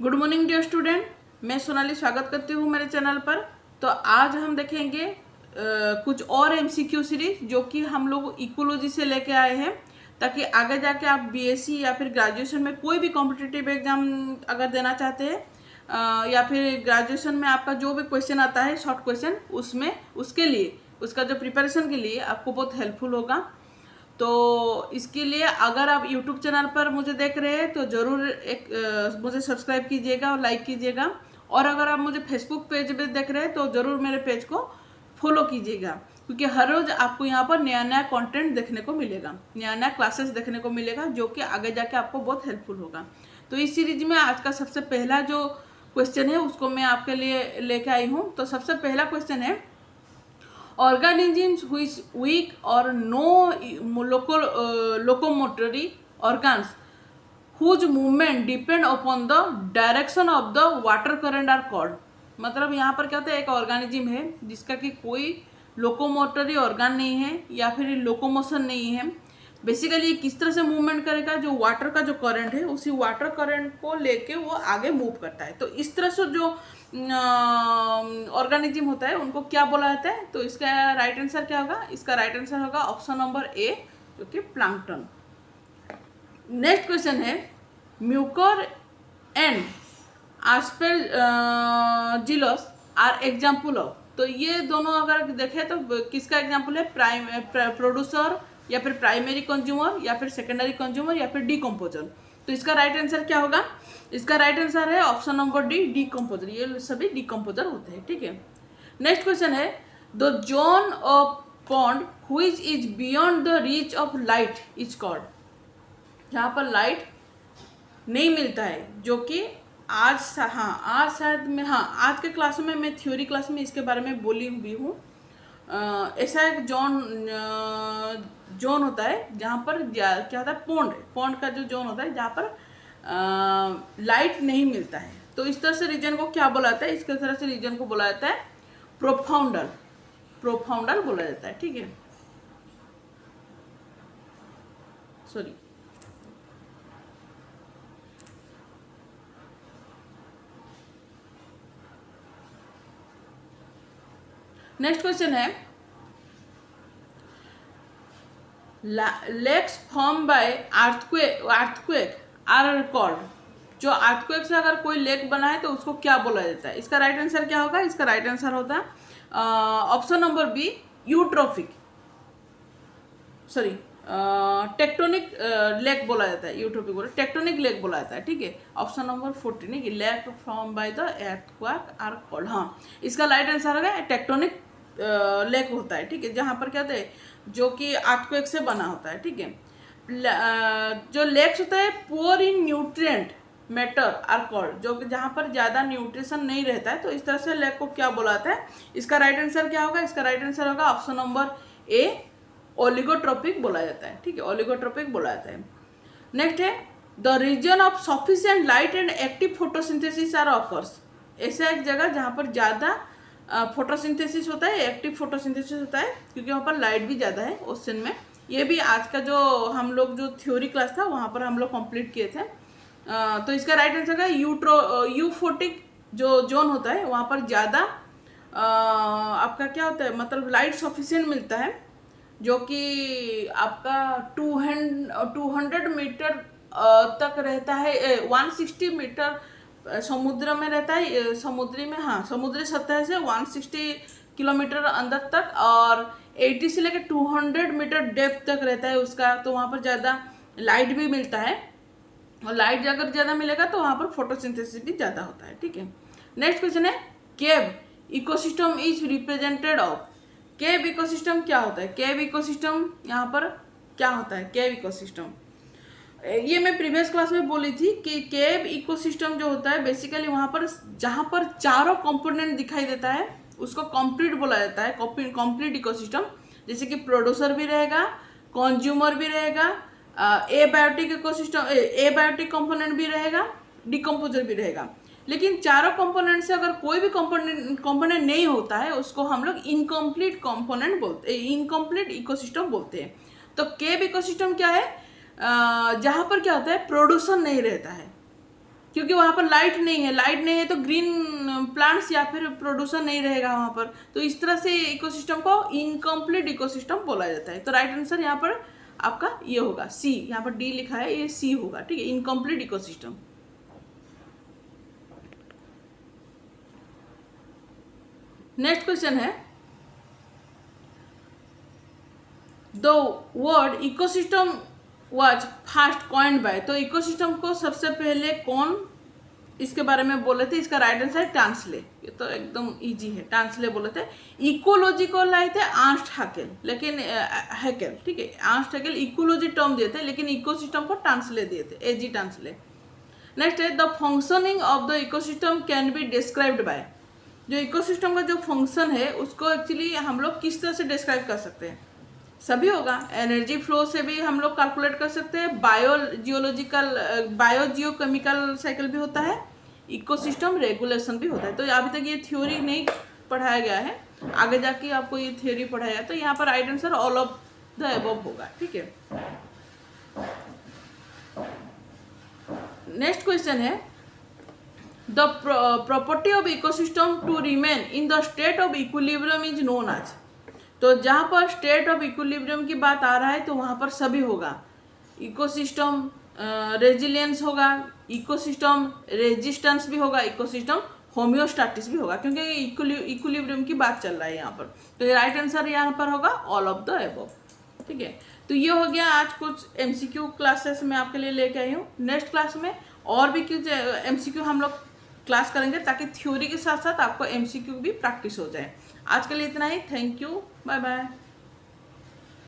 Good morning dear student, मैं सोनाली स्वागत करती हूँ मेरे चैनल पर। तो आज हम देखेंगे कुछ और एमसीक्यू सीरीज जो कि हम लोग इकोलॉजी से लेके आए हैं, ताकि आगे जाके आप बीएससी या फिर ग्रेजुएशन में कोई भी कॉम्पिटिटिव एग्जाम अगर देना चाहते हैं या फिर ग्रेजुएशन में आपका जो भी क्वेश्चन आता है शॉर्ट क्वेश्चन, उसमें उसके लिए उसका जो प्रिपरेशन के लिए आपको बहुत हेल्पफुल होगा। तो इसके लिए अगर आप YouTube चैनल पर मुझे देख रहे हैं तो ज़रूर मुझे सब्सक्राइब कीजिएगा और लाइक कीजिएगा। और अगर आप मुझे फेसबुक पेज पे देख रहे हैं तो ज़रूर मेरे पेज को फॉलो कीजिएगा, क्योंकि हर रोज़ आपको यहाँ पर नया नया कंटेंट देखने को मिलेगा, नया नया क्लासेस देखने को मिलेगा, जो कि आगे जाके आपको बहुत हेल्पफुल होगा। तो इस सीरीज में आज का सबसे पहला जो क्वेश्चन है उसको मैं आपके लिए लेके आई हूँ। तो सबसे पहला क्वेश्चन है, organisms which weak or no locomotory organs whose movement depend upon the direction of the water current are called। मतलब यहाँ पर क्या होता है, एक ऑर्गेनिज्म है जिसका कि कोई लोकोमोटरी ऑर्गन नहीं है या फिर लोकोमोशन नहीं है। बेसिकली ये किस तरह से मूवमेंट करेगा, जो वाटर का जो करंट है उसी वाटर करंट को लेके वो आगे मूव करता है। तो इस तरह से जो ऑर्गेनिज्म होता है उनको क्या बोला जाता है? तो इसका राइट आंसर क्या होगा? इसका राइट आंसर होगा ऑप्शन नंबर ए, जो कि प्लैंकटन। नेक्स्ट क्वेश्चन है, mucor and aspergillus are example of. तो ये दोनों अगर देखें तो किसका एग्जाम्पल है? प्रोड्यूसर या फिर प्राइमरी कंज्यूमर या फिर सेकेंडरी कंज्यूमर या फिर डीकम्पोजर। तो इसका राइट आंसर क्या होगा? इसका राइट आंसर है ऑप्शन नंबर डी, डीकम्पोजर। ये सभी डीकम्पोजर होते हैं, ठीक है। नेक्स्ट क्वेश्चन है, the zone of pond which is beyond the reach of light is called. जहाँ पर लाइट नहीं मिलता है, जो कि आज शायद मैं आज के क्लास में मैं थ्योरी क्लास में इसके बारे में बोली भी हूँ। ऐसा एक जोन होता है जहाँ पर क्या होता है, पॉन्ड का जो जोन होता है जहाँ पर लाइट नहीं मिलता है। तो इस तरह से रीजन को क्या बोला जाता है? इस तरह से रीजन को बोला जाता है प्रोफाउंडर बोला जाता है, ठीक है। सॉरी, नेक्स्ट क्वेश्चन है, lakes form by earthquake are called. जो अर्थक्वेक से अगर कोई लेक बना है तो उसको क्या बोला जाता है? इसका राइट आंसर क्या होगा? इसका राइट आंसर होता है option number B, eutrophic, sorry tectonic lake बोला जाता है। यूट्रोपिक बोला, टेक्टोनिक लेक बोला जाता है, ठीक है। ऑप्शन नंबर 14 है, lake form by the earthquake are called. हाँ, इसका राइट आंसर होगा टेक्टोनिक लेक होता है, ठीक है, जहाँ पर क्या होता है, जो कि अर्थक्वेक से बना होता है, ठीक है। जो लेक्स होता है poor in nutrient matter are called, जो कि जहाँ पर ज़्यादा न्यूट्रिशन नहीं रहता है, तो इस तरह से लेक को क्या बोला जाता है? इसका राइट आंसर क्या होगा? इसका राइट आंसर होगा ऑप्शन नंबर ए, ओलिगोट्रोपिक बोला जाता है, ठीक है, ओलिगोट्रोपिक बोला जाता है। नेक्स्ट है, the region of sufficient light and active photosynthesis are occurs. ऐसा एक जगह जहाँ पर ज़्यादा फोटोसिंथेसिस होता है, एक्टिव फोटोसिंथेसिस होता है, क्योंकि वहाँ पर लाइट भी ज़्यादा है ओशन में। ये भी आज का जो हम लोग जो थ्योरी क्लास था वहाँ पर हम लोग कंप्लीट किए थे। तो इसका राइट आंसर है यूफोटिक जो जोन होता है वहाँ पर ज़्यादा आपका क्या होता है, मतलब लाइट सफिशिएंट मिलता है, जो कि आपका 200 मीटर तक रहता है, 160 मीटर समुद्र में रहता है, समुद्री में, हाँ, समुद्री सतह से 160 किलोमीटर अंदर तक, और 80 से लेकर 200 मीटर डेप्थ तक रहता है उसका। तो वहाँ पर ज़्यादा लाइट भी मिलता है, और लाइट अगर ज़्यादा मिलेगा तो वहाँ पर फोटोसिंथेसिस भी ज़्यादा होता है, ठीक है। नेक्स्ट क्वेश्चन है, cave ecosystem is represented of. Cave ecosystem क्या होता है? केव इकोसिस्टम यहाँ पर क्या होता है? केव इकोसिस्टम, ये मैं प्रीवियस क्लास में बोली थी कि केव इकोसिस्टम जो होता है बेसिकली वहाँ पर जहाँ पर चारों कंपोनेंट दिखाई देता है उसको कंप्लीट बोला जाता है, कंप्लीट इकोसिस्टम। जैसे कि प्रोड्यूसर भी रहेगा, कंज्यूमर भी रहेगा, एबायोटिक इकोसिस्टम, एबायोटिक कंपोनेंट भी रहेगा, डिकम्पोजर भी रहेगा। लेकिन चारों कंपोनेंट से अगर कोई भी कंपोनेंट नहीं होता है उसको हम लोग इनकम्प्लीट कंपोनेंट बोलते हैं, इनकम्प्लीट इकोसिस्टम बोलते हैं। तो केव इकोसिस्टम क्या है? जहाँ पर क्या होता है, प्रोड्यूसर नहीं रहता है, क्योंकि वहाँ पर लाइट नहीं है, लाइट नहीं है तो ग्रीन प्लांट्स या फिर प्रोड्यूसर नहीं रहेगा वहाँ पर, तो इस तरह से इकोसिस्टम को इनकम्प्लीट इकोसिस्टम बोला जाता है। तो राइट आंसर यहाँ पर आपका ये होगा सी, यहाँ पर डी लिखा है, ये सी होगा, ठीक है, इनकम्प्लीट इकोसिस्टम। नेक्स्ट क्वेश्चन है, the word ecosystem was first coined bye, तो इकोसिस्टम को सबसे पहले कौन इसके बारे में बोले थे, इसका राइट आंसर है टांसले, ये तो एकदम इजी है, टांसले बोले थे। इकोलॉजी को लाए थे आर्न्स्ट हैकेल, लेकिन हैकेल, ठीक है, आर्न्स्ट हैकेल इकोलॉजी टर्म दिए थे, लेकिन इकोसिस्टम को टांसले दिए थे, एजी टांसले। नेक्स्ट है, the functioning of the ecosystem can be described bye, जो इकोसिस्टम का जो फंक्शन है उसको एक्चुअली हम लोग किस तरह से डिस्क्राइब कर सकते हैं, सभी होगा, एनर्जी फ्लो से भी हम लोग कैलकुलेट कर सकते हैं, बायोजियोकेमिकल साइकिल भी होता है, इकोसिस्टम रेगुलेशन भी होता है। तो अभी तक ये थ्योरी नहीं पढ़ाया गया है, आगे जाके आपको ये थ्योरी पढ़ाया, तो यहाँ पर right answer all of the above होगा, ठीक है। नेक्स्ट क्वेश्चन है, the property of ecosystem to remain in the state of equilibrium is known as, तो जहाँ पर स्टेट ऑफ इक्विलिब्रियम की बात आ रहा है तो वहाँ पर सभी होगा, इकोसिस्टम रेजिलियंस होगा, इकोसिस्टम रेजिस्टेंस भी होगा, इकोसिस्टम होम्योस्टैटिस भी होगा, क्योंकि इक्विलिब्रियम की बात चल रहा है यहाँ पर। तो ये राइट आंसर यहाँ पर होगा ऑल ऑफ द अबव, ठीक है। तो ये हो गया आज कुछ एमसीक्यू क्लासेस में आपके लिए लेके आई हूँ। नेक्स्ट क्लास में और भी कुछ एमसीक्यू हम लोग क्लास करेंगे, ताकि थ्योरी के साथ साथ आपको एमसीक्यू भी प्रैक्टिस हो जाए। आज के लिए इतना ही, थैंक यू, बाय बाय।